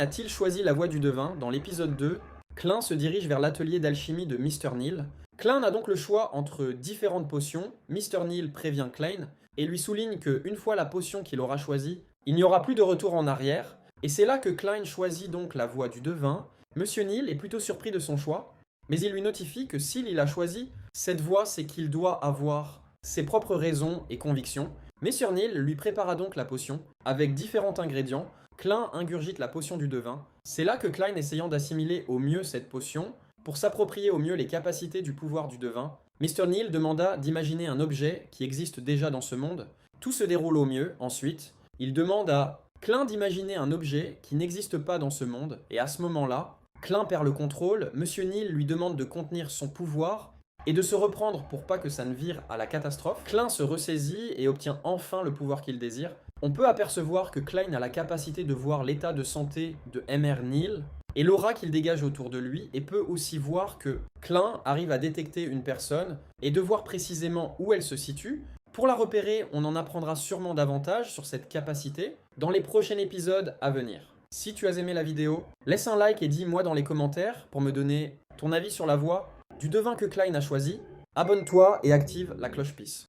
A-t-il choisi la voie du devin? Dans l'épisode 2, Klein se dirige vers l'atelier d'alchimie de Mr. Neal. Klein a donc le choix entre différentes potions. Mr. Neal prévient Klein et lui souligne qu'une fois la potion qu'il aura choisie, il n'y aura plus de retour en arrière. Et c'est là que Klein choisit donc la voie du devin. Monsieur Neal est plutôt surpris de son choix, mais il lui notifie que s'il a choisi cette voie, c'est qu'il doit avoir ses propres raisons et convictions. Mr. Neal lui prépara donc la potion avec différents ingrédients. Klein ingurgite la potion du devin. C'est là que Klein, essayant d'assimiler au mieux cette potion, pour s'approprier au mieux les capacités du pouvoir du devin, Mr. Neal demanda d'imaginer un objet qui existe déjà dans ce monde. Tout se déroule au mieux, ensuite. Il demande à Klein d'imaginer un objet qui n'existe pas dans ce monde, et à ce moment-là, Klein perd le contrôle, Monsieur Neal lui demande de contenir son pouvoir et de se reprendre pour pas que ça ne vire à la catastrophe. Klein se ressaisit et obtient enfin le pouvoir qu'il désire. On peut apercevoir que Klein a la capacité de voir l'état de santé de Mr. Neal et l'aura qu'il dégage autour de lui, et peut aussi voir que Klein arrive à détecter une personne et de voir précisément où elle se situe. Pour la repérer, on en apprendra sûrement davantage sur cette capacité dans les prochains épisodes à venir. Si tu as aimé la vidéo, laisse un like et dis-moi dans les commentaires pour me donner ton avis sur la voie du devin que Klein a choisi. Abonne-toi et active la cloche-peace.